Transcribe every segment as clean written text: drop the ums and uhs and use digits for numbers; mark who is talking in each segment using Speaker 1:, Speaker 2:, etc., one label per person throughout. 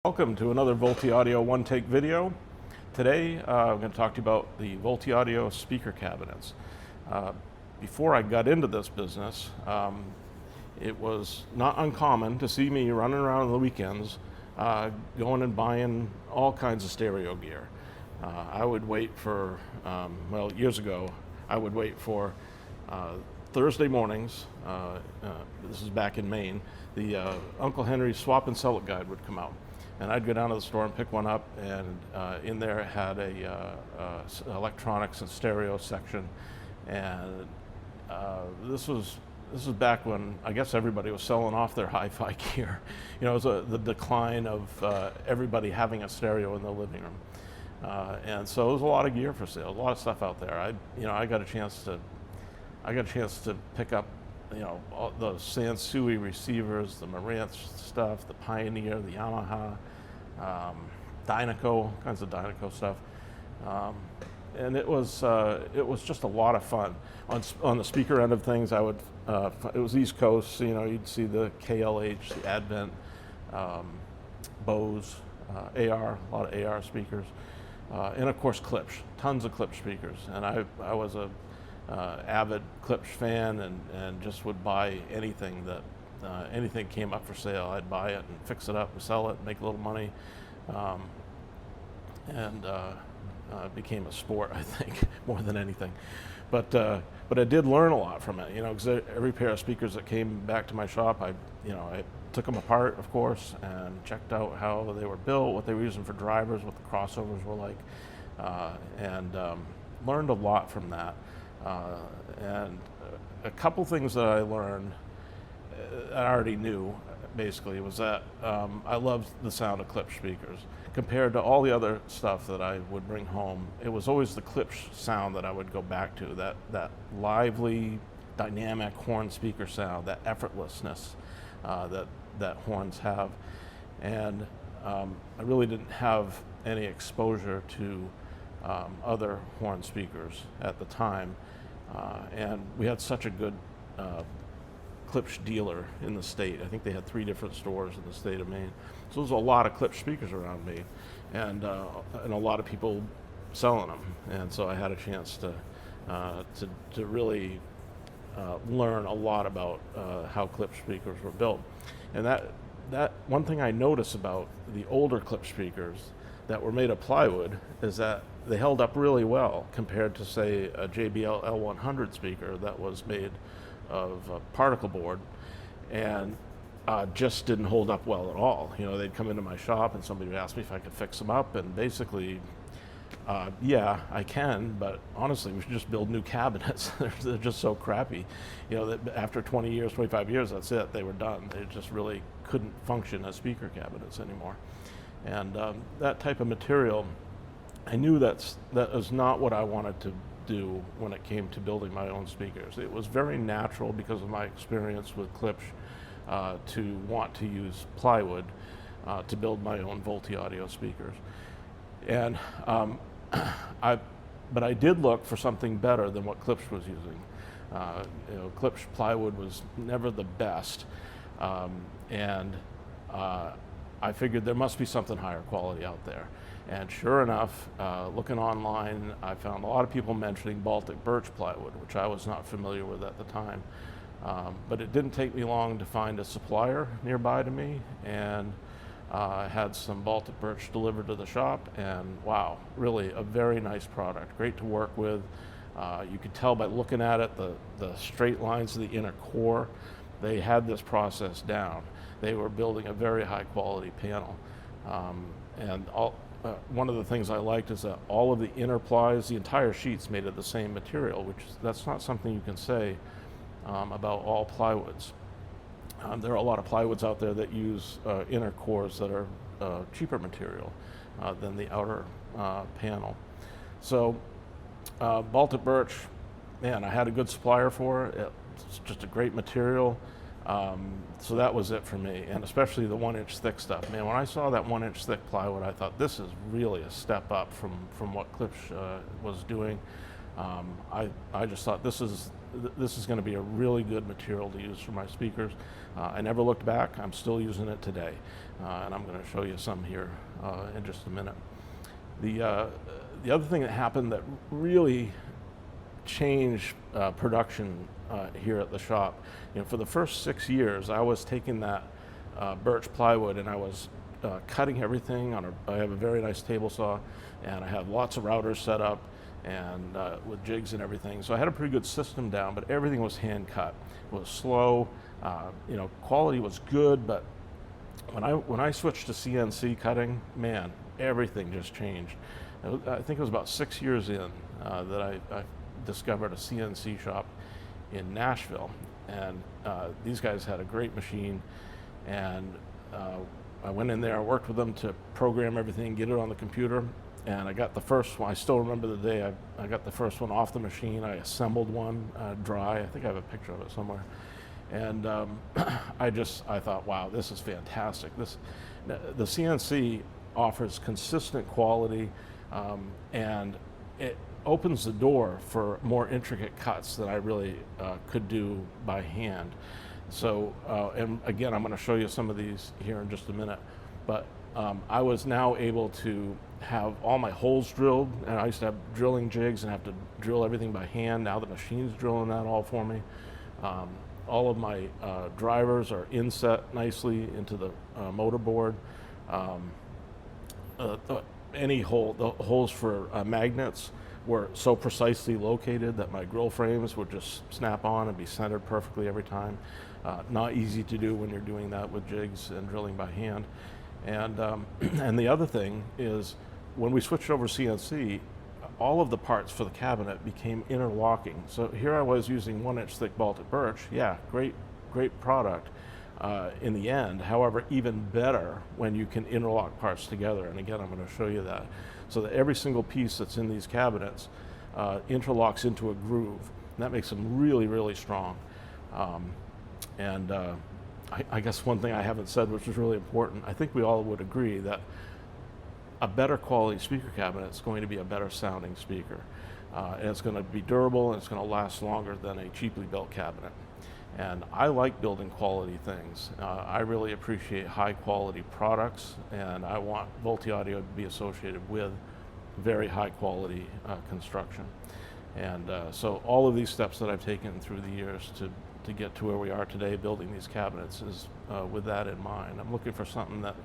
Speaker 1: Welcome to another voltiaudio one-take video. Today I'm going to talk to you about the voltiaudio speaker cabinets. Before I got into this business, it was not uncommon to see me running around on the weekends going and buying all kinds of stereo gear. I would wait for, years ago, I would wait for Thursday mornings, this is back in Maine, the Uncle Henry's Swap and Sell It guide would come out. And I'd go down to the store and pick one up, and in there it had a electronics and stereo section. And this was back when I guess everybody was selling off their hi-fi gear. You know, it was the decline of everybody having a stereo in the living room, and so there was a lot of gear for sale, a lot of stuff out there. I got a chance to pick up, all the Sansui receivers, the Marantz stuff, the Pioneer, the Yamaha, Dynaco, all kinds of Dynaco stuff, and it was just a lot of fun. On the speaker end of things, it was East Coast, so, you'd see the KLH, the Advent, Bose, AR, a lot of AR speakers, and of course Klipsch, tons of Klipsch speakers, and I was a avid Klipsch fan, and just would buy anything that anything came up for sale. I'd buy it and fix it up and sell it, make a little money, and it became a sport, I think, more than anything. But I did learn a lot from it, because every pair of speakers that came back to my shop, I took them apart, of course, and checked out how they were built, what they were using for drivers, what the crossovers were like, and learned a lot from that. And a couple things that I learned, I already knew, basically, was that I loved the sound of Klipsch speakers. Compared to all the other stuff that I would bring home, it was always the Klipsch sound that I would go back to, that lively, dynamic horn speaker sound, that effortlessness that horns have. And I really didn't have any exposure to other horn speakers at the time. And we had such a good Klipsch dealer in the state. I think they had 3 different stores in the state of Maine. So there's a lot of Klipsch speakers around me, and a lot of people selling them. And so I had a chance to really learn a lot about how Klipsch speakers were built. And that one thing I noticed about the older Klipsch speakers that were made of plywood is that they held up really well compared to, say, a JBL L100 speaker that was made of particle board and just didn't hold up well at all. They'd come into my shop and somebody would ask me if I could fix them up, and basically, yeah, I can, but honestly, we should just build new cabinets. They're just so crappy. That after 20 years, 25 years, that's it. They were done. They just really couldn't function as speaker cabinets anymore. And that type of material, I knew that was not what I wanted to do when it came to building my own speakers. It was very natural, because of my experience with Klipsch, to want to use plywood to build my own voltiaudio speakers. And but I did look for something better than what Klipsch was using. Klipsch plywood was never the best, and I figured there must be something higher quality out there. And sure enough, looking online, I found a lot of people mentioning Baltic birch plywood, which I was not familiar with at the time. But it didn't take me long to find a supplier nearby to me, and I had some Baltic birch delivered to the shop, and wow, really a very nice product, great to work with. You could tell by looking at it, the straight lines of the inner core, they had this process down. They were building a very high quality panel. And one of the things I liked is that all of the inner plies, the entire sheet's made of the same material, that's not something you can say about all plywoods. There are a lot of plywoods out there that use inner cores that are cheaper material than the outer panel. So Baltic birch, man, I had a good supplier for it. It's just a great material. So that was it for me, and especially the 1-inch thick stuff. Man, when I saw that 1-inch thick plywood, I thought this is really a step up from what Klipsch was doing. I just thought this is this is going to be a really good material to use for my speakers. I never looked back. I'm still using it today, and I'm going to show you some here in just a minute. The other thing that happened that really changed production here at the shop, for the first 6 years, I was taking that birch plywood and I was cutting everything I have a very nice table saw, and I have lots of routers set up and with jigs and everything. So I had a pretty good system down, but everything was hand cut. It was slow. Quality was good, but when I switched to CNC cutting, man, everything just changed. I think it was about 6 years in that I discovered a CNC shop in Nashville, and these guys had a great machine, and I went in there, I worked with them to program everything, get it on the computer, and I got the first one. I still remember the day I got the first one off the machine. I assembled one dry. I think I have a picture of it somewhere. And I thought, wow, this is fantastic. The CNC offers consistent quality, and it opens the door for more intricate cuts that I really could do by hand. So, and again, I'm going to show you some of these here in just a minute, but I was now able to have all my holes drilled, and I used to have drilling jigs and have to drill everything by hand. Now the machine's drilling that all for me. All of my drivers are inset nicely into the motor board. The holes for magnets were so precisely located that my grill frames would just snap on and be centered perfectly every time. Not easy to do when you're doing that with jigs and drilling by hand. And and the other thing is, when we switched over CNC, all of the parts for the cabinet became interlocking. So here I was using 1-inch thick Baltic birch. Yeah, great product in the end. However, even better when you can interlock parts together. And again, I'm going to show you that. So that every single piece that's in these cabinets interlocks into a groove. And that makes them really, really strong. I guess one thing I haven't said, which is really important, I think we all would agree that a better quality speaker cabinet is going to be a better sounding speaker. And it's going to be durable, and it's going to last longer than a cheaply built cabinet. And I like building quality things. I really appreciate high quality products, and I want voltiaudio to be associated with very high quality construction. And so all of these steps that I've taken through the years to get to where we are today building these cabinets is with that in mind. I'm looking for something that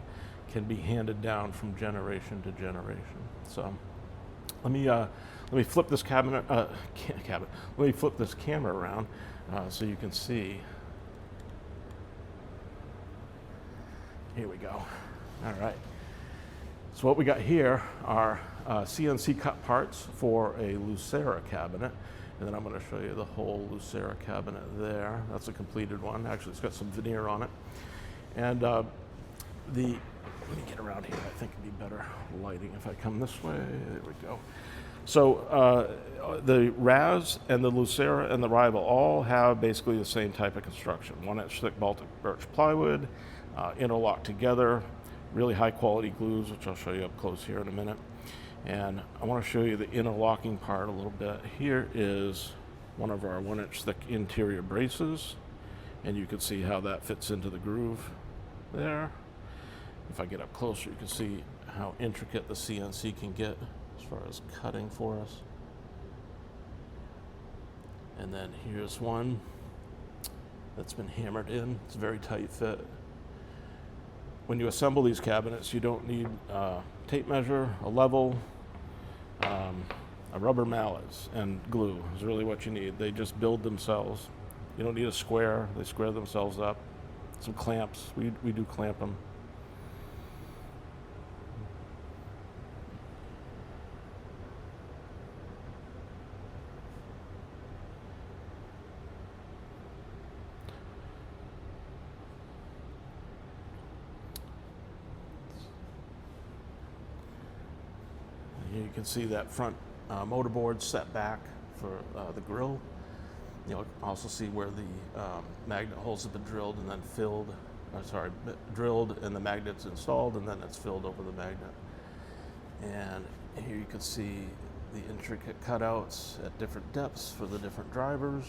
Speaker 1: can be handed down from generation to generation. So let me flip this let me flip this camera around so you can see. Here we go. All right. So what we got here are CNC cut parts for a Lucera cabinet. And then I'm going to show you the whole Lucera cabinet there. That's a completed one. Actually, it's got some veneer on it. And let me get around here. I think it'd be better lighting if I come this way. There we go. So the Raz and the Lucera and the Rival all have basically the same type of construction. 1-inch thick Baltic birch plywood, interlocked together, really high quality glues, which I'll show you up close here in a minute. And I want to show you the interlocking part a little bit. Here is one of our 1-inch thick interior braces, and you can see how that fits into the groove there. If I get up closer, you can see how intricate the CNC can get as far as cutting for us. And then here's one that's been hammered in. It's a very tight fit. When you assemble these cabinets, you don't need tape measure, a level, a rubber mallet, and glue is really what you need. They just build themselves. You don't need a square. They square themselves up. Some clamps. We do clamp them. You can see that front motor board set back for the grill. You'll also see where the magnet holes have been drilled and then filled, drilled and the magnet's installed, and then it's filled over the magnet. And here you can see the intricate cutouts at different depths for the different drivers.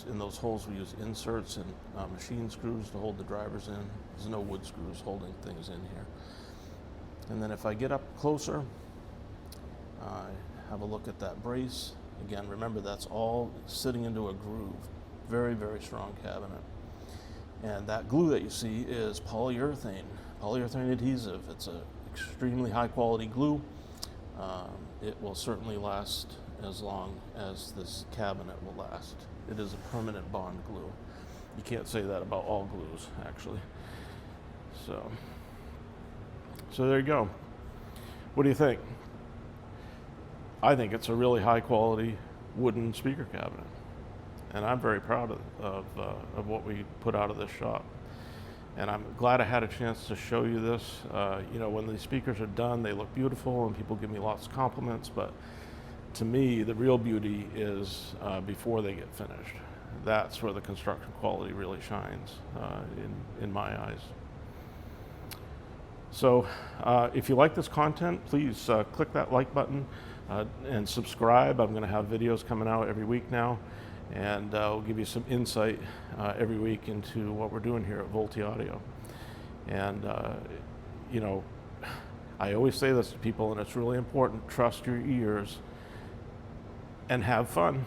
Speaker 1: In those holes we use inserts and machine screws to hold the drivers in. There's no wood screws holding things in here. And then if I get up closer, have a look at that brace. Again, remember that's all sitting into a groove. Very, very strong cabinet. And that glue that you see is polyurethane adhesive. It's an extremely high quality glue. It will certainly last as long as this cabinet will last. It is a permanent bond glue. You can't say that about all glues, actually. So there you go. What do you think? I think it's a really high quality wooden speaker cabinet, and I'm very proud of what we put out of this shop. And I'm glad I had a chance to show you this. When these speakers are done, they look beautiful and people give me lots of compliments, but to me, the real beauty is before they get finished. That's where the construction quality really shines in my eyes. So if you like this content, please click that like button and subscribe. I'm going to have videos coming out every week now, and we'll give you some insight every week into what we're doing here at Voltiaudio. And I always say this to people, and it's really important: trust your ears and have fun.